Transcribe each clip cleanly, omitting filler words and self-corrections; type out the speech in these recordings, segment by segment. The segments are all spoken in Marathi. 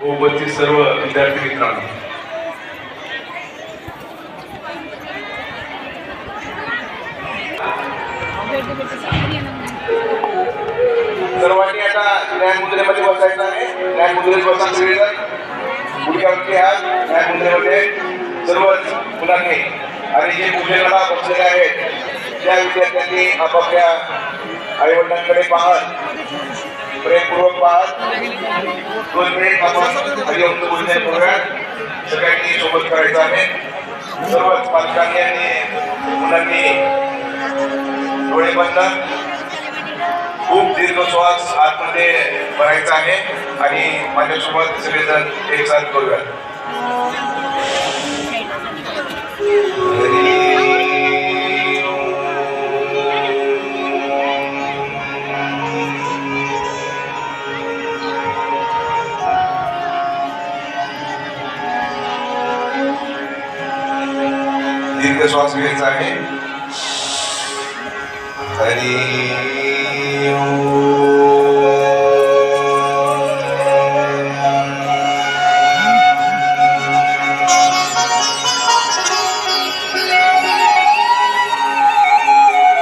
उपस्थित सर्व विद्यार्थी मित्रांनो, सर्वांनी आता न्यायमुद्रेमध्ये बसायचं आहे. न्यायमुद्रेत बसा सगळेजण. पुढच्यावरती हात न्यायमुद्रेमध्ये सर्वच मुलांनी आणि जे पूजेला बसलेले आहेत त्या विद्यार्थ्यांनी आपापल्या आईवडिलांकडे पाहत प्रेमपूर्वक पाहत 2 मिनिट आपण हरिओम पूजन करूया. सगळ्यांनी सोबत करायचं आहे. सर्वच पालकांनी आणि मुलांनी डोळे बंद खूप दीर्घ श्वास आतमध्ये भरायचा आहे आणि माझ्यासोबत सगळेजण एकसाथ करूया. दीर्घ श्वास घ्यायचा आहे.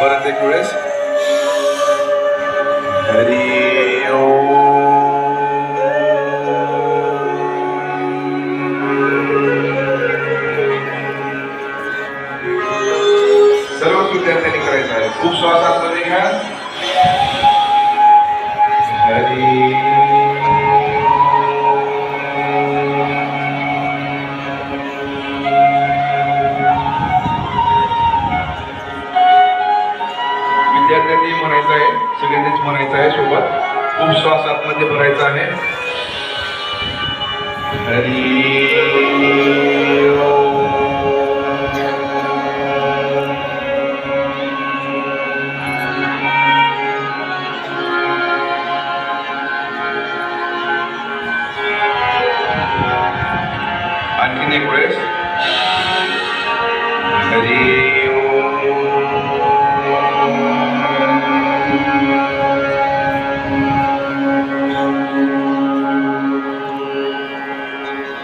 परत एक वेळेस सर्व विद्यार्थ्यांनी करायचं आहे. खूप श्वासात मध्ये घ्या. विद्यार्थ्यांनी म्हणायचं आहे, सगळ्यांनीच म्हणायचं आहे सोबत. खूप श्वास आतमध्ये भरायचा आहे. आणखीन एक वेळेस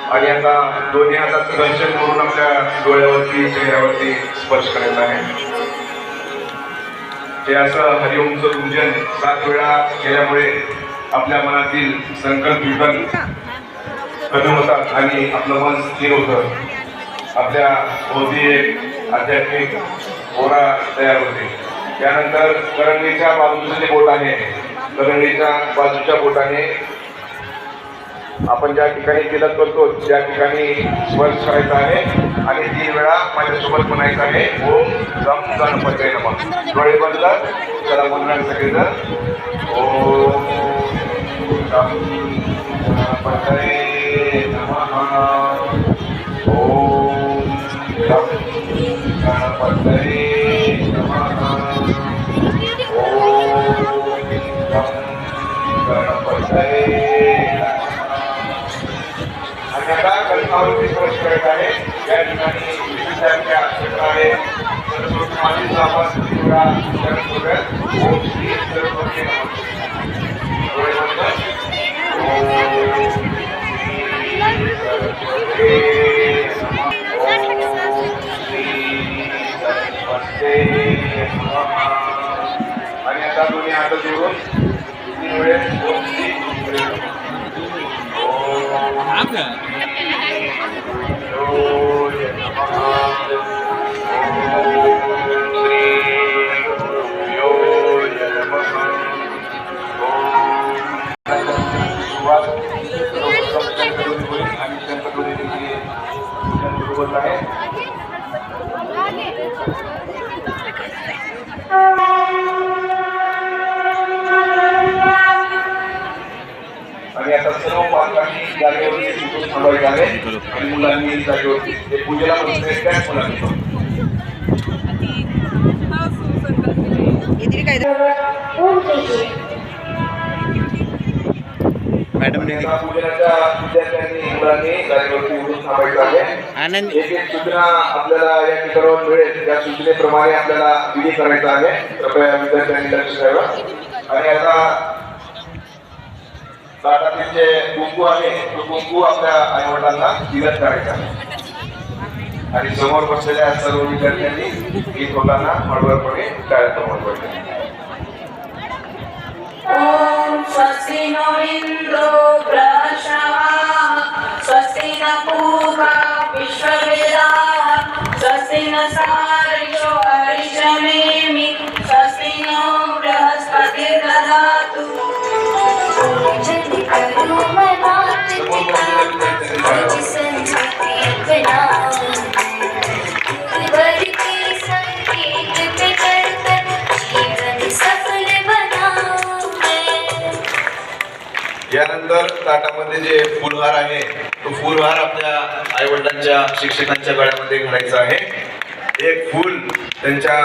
आणि आता दोन्ही हाताचं दर्शन करून आपल्या डोळ्यावरती चेहऱ्यावरती स्पर्श करायचा आहे. हे असं हरिओमचं पूजन 7 वेळा केल्यामुळे आपल्या मनातील संकल्प विकल्प कमी होतात आणि आपलं मन स्थिर होतं. आपल्या भोवती एक आध्यात्मिक ओरा तयार होते. त्यानंतर करंडीच्या बाजूचं जे बोट आहे, करंडीच्या बाजूच्या बोटाने आपण ज्या ठिकाणी तिलक करतो त्या ठिकाणी स्पर्श करायचा आहे आणि 3 वेळा माझ्यासोबत म्हणायचं आहे. ओम गम गणपतये नमः. डोळे बंद. चला म्हणून सगळेजण ओम गम गणपतये नमः. ओम गम गणपतये नमः. ओम गम गणपतये आता कल्पावरती स्पर्श करत आहे. या ठिकाणी विद्यार्थ्या प्रकारे सरस्वती आपण थोडा उच्चारण करूया. ओम श्री सरस्वती नमः. डोळे बंद. ओम आणि आता दोन्ही हात जोडून 3 वेळेस ओम श्री आणि आता सर्व पालकांनी जागेवरती सुटून थांबायचे आहे आणि मुलांनी जागेवरती ते पूजेला बसले त्याच मुलांनी पूजनाच्या विद्यार्थ्यांनी मुलांनी जागेवरती उठून थांबायचं आहे. एक सूचना आपल्याला या ठिकाणावर मिळेल. त्या सूचनेप्रमाणे आपल्याला विधी करायचा आहे. कृपया विद्यार्थ्यांनी लक्ष द्यावं. आणि आता ताटातील जे कुंकू आहे तो कुंकू आपल्या आईवडिलांना तिलक करायचा आणि समोर बसलेल्या सर्व विद्यार्थ्यांनी गीत होताना हळूहळूपणे टाळ्या वाजवायच्या. ओम स्वस्ति नो इंद्रो बृहस्पतिः स्वस्ति न पूर्वा विश्ववेदाः स्वस्ति न सारिषो अरिष्टनेमि स्वस्ति नो बृहस्पतिर्दधातु. करो मनात चित्ता संस्कृति अपनाओ वर्ग के संकेत पे चढ़कर जीवन सफल बनाओ. यानंतर ताटामध्ये जे फुलहार आहे तो फुलहार आपल्या आई वडिलांच्या शिक्षकांच्या गळ्यामध्ये घालायचा आहे. एक फूल त्यांच्या